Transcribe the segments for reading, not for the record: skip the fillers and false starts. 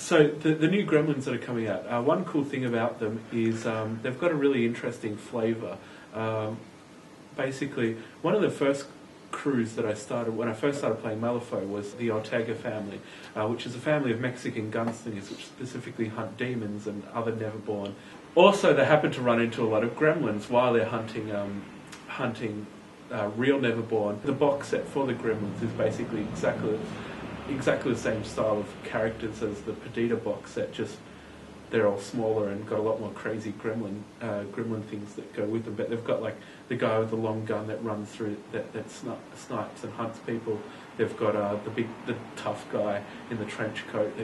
So the new Gremlins that are coming out, one cool thing about them is they've got a really interesting flavour. Basically, one of the first crews that I started, when I first started playing Malifaux, was the Ortega family, which is a family of Mexican gunslingers which specifically hunt demons and other Neverborn. Also, they happen to run into a lot of Gremlins while they're hunting real Neverborn. The box set for the Gremlins is basically exactly the same style of characters as the Perdita box set, just they're all smaller and got a lot more crazy gremlin things that go with them. But they've got like the guy with the long gun that runs through that snipes and hunts people. They've got the tough guy in the trench coat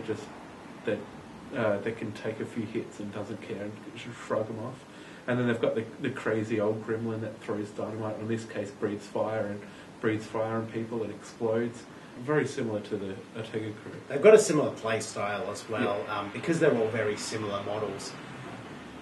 that can take a few hits and doesn't care and just shrug them off. And then they've got the crazy old gremlin that throws dynamite. In this case, breathes fire on people and explodes. Very similar to the Ortega crew. They've got a similar play style as well, because they're all very similar models.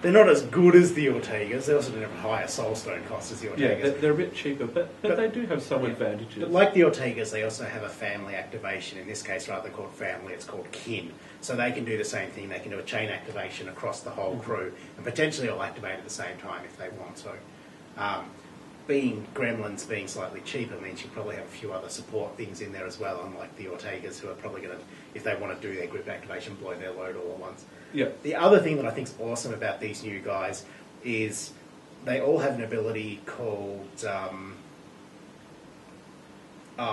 They're not as good as the Ortegas. They also don't have a higher soulstone cost as the Ortegas. Yeah, they're a bit cheaper, but they do have some advantages. But like the Ortegas, they also have a family activation. In this case, rather than called family, it's called kin. So they can do the same thing. They can do a chain activation across the whole crew, and potentially all activate at the same time if they want to. Being Gremlins being slightly cheaper means you probably have a few other support things in there as well, unlike the Ortegas, who are probably going to, if they want to do their group activation, blow their load all at once. Yeah. The other thing that I think is awesome about these new guys is they all have an ability called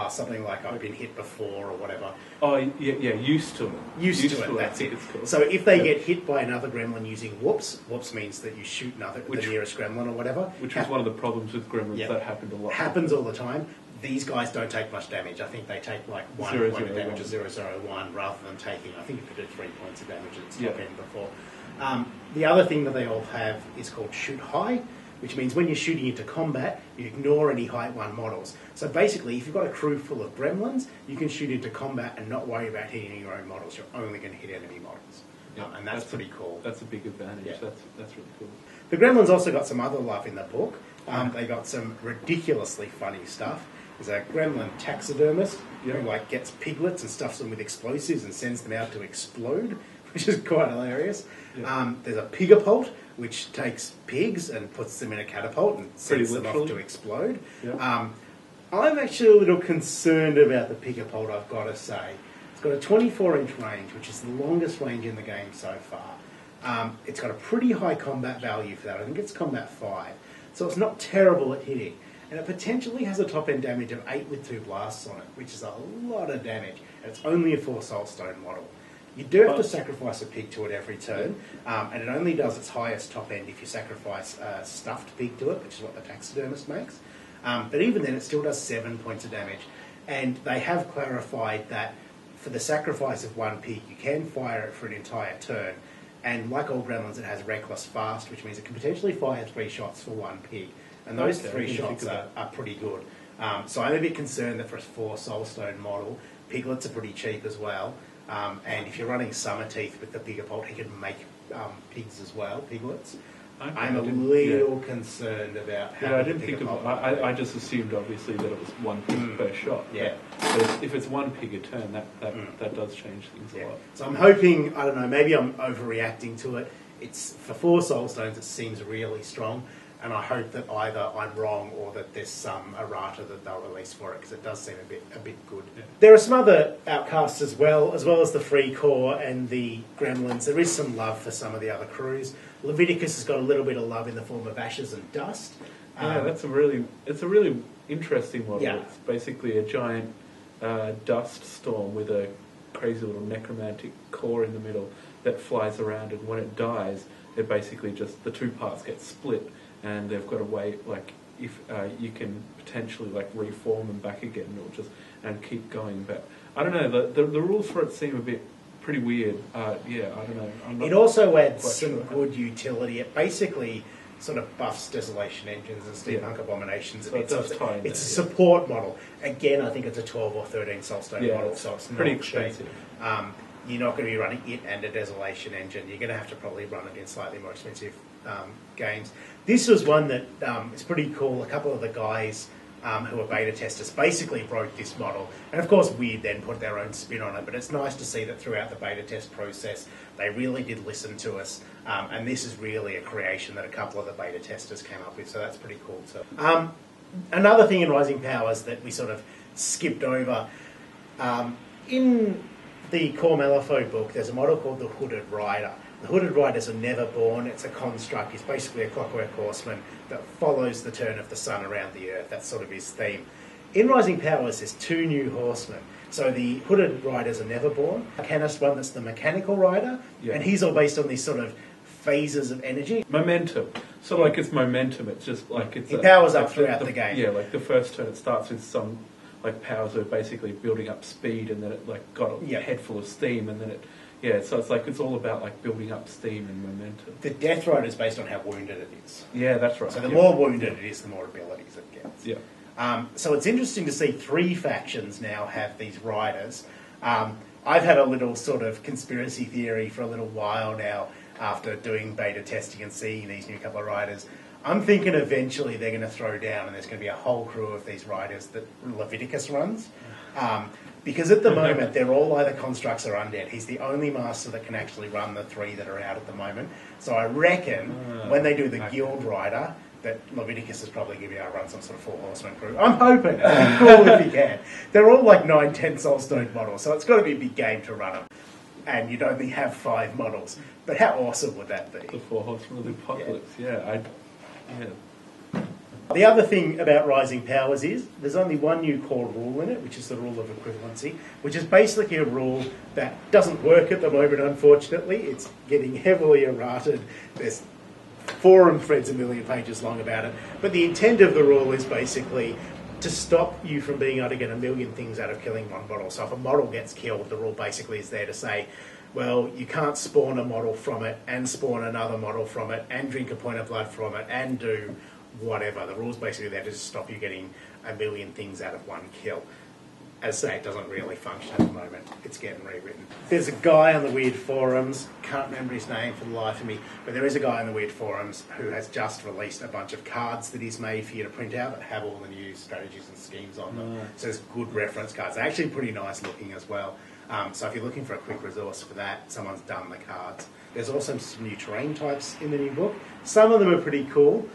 something like I've been hit before or whatever. Oh, yeah, used to it. Used to it, that's it. Cool. So if they get hit by another gremlin using whoops means that you shoot the nearest gremlin or whatever. Which was one of the problems with gremlins, that happened a lot. Happens all the time. These guys don't take much damage. I think they take like 1 point of damage to 001 rather than taking, I think you could do 3 points of damage at the top end before. The other thing that they all have is called shoot high, which means when you're shooting into combat, you ignore any height 1 models. So basically, if you've got a crew full of gremlins, you can shoot into combat and not worry about hitting your own models. You're only going to hit enemy models. And that's pretty cool. That's a big advantage. Yeah. That's really cool. The Gremlins also got some other love in the book. They got some ridiculously funny stuff. There's a gremlin taxidermist who gets piglets and stuffs them with explosives and sends them out to explode, which is quite hilarious. Yeah. There's a pigapult, which takes pigs and puts them in a catapult and sends them off to explode. Yeah. I'm actually a little concerned about the pigapult, I've got to say. It's got a 24-inch range, which is the longest range in the game so far. It's got a pretty high combat value for that. I think it's combat 5. So it's not terrible at hitting. And it potentially has a top-end damage of 8 with 2 blasts on it, which is a lot of damage. And it's only a 4 soulstone model. You do have to sacrifice a pig to it every turn, and it only does its highest top end if you sacrifice a stuffed pig to it, which is what the taxidermist makes. But even then, it still does 7 points of damage. And they have clarified that for the sacrifice of 1 pig, you can fire it for an entire turn. And like all Gremlins, it has reckless fast, which means it can potentially fire 3 shots for 1 pig. And those 3 shots are pretty good. So I'm a bit concerned that for a 4 soulstone model, piglets are pretty cheap as well. And if you're running Summer Teeth with the pigapult, he can make pigs as well, piglets. Okay, I'm a little concerned about how I didn't think of I just assumed, obviously, that it was 1 pig per shot. Yeah. But if it's 1 pig a turn, that does change things a lot. So I'm hoping, I don't know, maybe I'm overreacting to it. It's for 4 soulstones, it seems really strong. And I hope that either I'm wrong or that there's some errata that they'll release for it, because it does seem a bit good. Yeah. There are some other outcasts as well as the Free Corps and the Gremlins. There is some love for some of the other crews. Leviticus has got a little bit of love in the form of Ashes and Dust. It's a really interesting model. Yeah. It's basically a giant dust storm with a crazy little necromantic core in the middle that flies around, and when it dies, it basically just, the 2 parts get split. And they've got a way, like, if you can potentially reform them back again, or just and keep going. But I don't know. The rules for it seem pretty weird. I don't know. It also adds some good utility. It basically sort of buffs Desolation Engines and Steampunk Abominations a bit. So it's a support model. Again, I think it's a 12 or 13 soulstone model, so it's pretty expensive. You're not going to be running it and a Desolation Engine. You're going to have to probably run it in slightly more expensive games. This was one that is pretty cool. A couple of the guys who are beta testers, basically wrote this model. And of course, we then put their own spin on it, but it's nice to see that throughout the beta test process, they really did listen to us. And this is really a creation that a couple of the beta testers came up with, so that's pretty cool too. Another thing in Rising Powers that we sort of skipped over, in the Core Malifaux book, there's a model called the Hooded Rider. The Hooded Riders are never born. It's a construct. He's basically a clockwork horseman that follows the turn of the sun around the earth. That's sort of his theme. In Rising Powers, there's 2 new horsemen. So the Hooded Riders are never born. A Arcanist one that's the Mechanical Rider, and he's all based on these sort of phases of energy. Momentum. So like it's momentum. It's just like it's... It powers up throughout the game. Yeah, like the first turn it starts with some like powers are basically building up speed, and then it like got a head full of steam, and then it... Yeah, so it's like it's all about like building up steam and momentum. The Death Rider is based on how wounded it is. Yeah, that's right. So the more wounded it is, the more abilities it gets. Yeah. So it's interesting to see 3 factions now have these riders. I've had a little sort of conspiracy theory for a little while now after doing beta testing and seeing these new couple of riders. I'm thinking eventually they're going to throw down and there's going to be a whole crew of these riders that Leviticus runs. Because at the moment, they're all either constructs or undead. He's the only master that can actually run the 3 that are out at the moment. So I reckon when they do the Guild Rider, that Leviticus is probably going to be able to run some sort of 4 horseman crew. I'm hoping. It'd be cool if he can. They're all like 9, 10 Soulstone models, so it's got to be a big game to run them. And you'd only have 5 models. But how awesome would that be? The 4 horsemen of the apocalypse, yeah. The other thing about Rising Powers is there's only one new core rule in it, which is the rule of equivalency, which is basically a rule that doesn't work at the moment, unfortunately. It's getting heavily errated. There's forum threads a million pages long about it. But the intent of the rule is basically to stop you from being able to get a million things out of killing one model. So if a model gets killed, the rule basically is there to say, well, you can't spawn a model from it and spawn another model from it and drink a point of blood from it and do whatever. The rule's basically there to stop you getting a million things out of one kill. As I say, it doesn't really function at the moment. It's getting rewritten. There's a guy on the Weird Forums, can't remember his name for the life of me, but there is a guy on the Weird Forums who has just released a bunch of cards that he's made for you to print out that have all the new strategies and schemes on them. So there's good reference cards. They're actually pretty nice looking as well. So if you're looking for a quick resource for that, someone's done the cards. There's also some new terrain types in the new book. Some of them are pretty cool.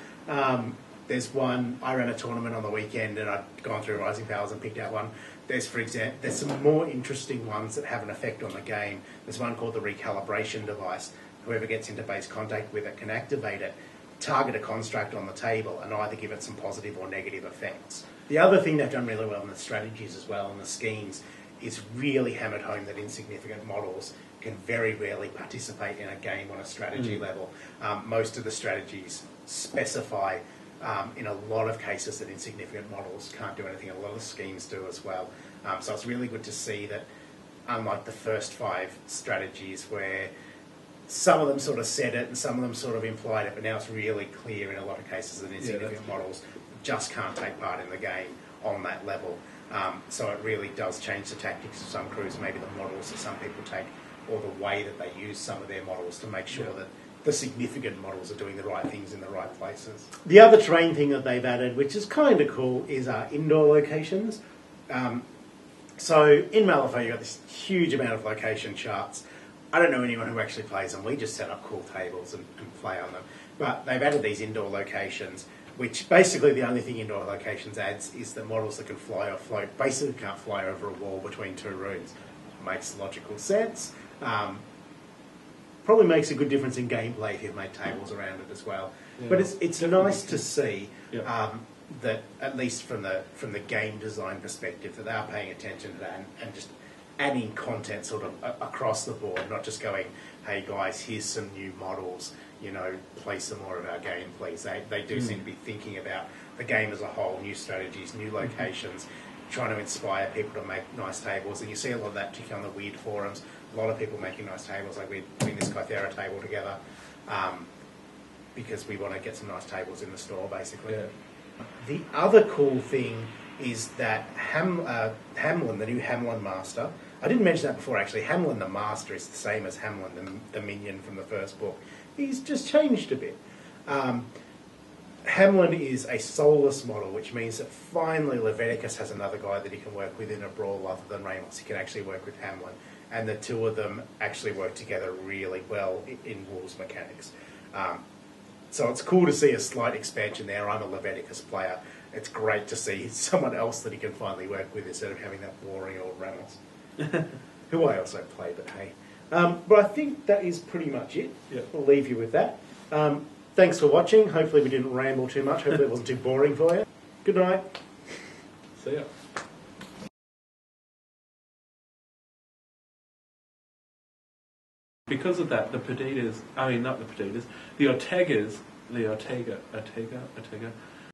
There's one, I ran a tournament on the weekend and I'd gone through Rising Powers and picked out one. There's, for example, there's some more interesting ones that have an effect on the game. There's one called the recalibration device. Whoever gets into base contact with it can activate it, target a construct on the table and either give it some positive or negative effects. The other thing they've done really well in the strategies as well and the schemes is really hammered home that insignificant models can very rarely participate in a game on a strategy level. Most of the strategies specify in a lot of cases that insignificant models can't do anything. A lot of schemes do as well. So it's really good to see that unlike the first 5 strategies where some of them sort of said it and some of them sort of implied it, but now it's really clear in a lot of cases that insignificant models just can't take part in the game on that level. So it really does change the tactics of some crews, maybe the models that some people take, or the way that they use some of their models to make sure that the significant models are doing the right things in the right places. The other terrain thing that they've added, which is kind of cool, is indoor locations. So in Malifaux, you've got this huge amount of location charts. I don't know anyone who actually plays them. We just set up cool tables and play on them. But they've added these indoor locations, which basically the only thing indoor locations adds is that models that can fly or float basically can't fly over a wall between 2 rooms. Makes logical sense. Probably makes a good difference in gameplay if you've made tables around it as well. Yeah. But it's nice to see that at least from the game design perspective that they are paying attention to that and just adding content sort of across the board, not just going, hey guys, here's some new models, you know, play some more of our game, please. They do seem to be thinking about the game as a whole, new strategies, new locations, trying to inspire people to make nice tables. And you see a lot of that, particularly on the Weird Forums, a lot of people making nice tables, like we're doing this Kythera table together because we want to get some nice tables in the store, basically. Yeah. The other cool thing is that Hamlin, the new Hamlin Master, I didn't mention that before actually, Hamlin the Master is the same as Hamlin the minion from the first book. He's just changed a bit. Hamlin is a soulless model, which means that finally Leviticus has another guy that he can work with in a brawl other than Ramos. He can actually work with Hamlin, and the two of them actually work together really well in rules mechanics. So it's cool to see a slight expansion there. I'm a Leviticus player. It's great to see someone else that he can finally work with instead of having that boring old Ramos, who I also play, but hey. But I think that is pretty much it. Yep. We'll leave you with that. Thanks for watching. Hopefully we didn't ramble too much. Hopefully it wasn't too boring for you. Good night. See ya. Because of that, the Ortegas,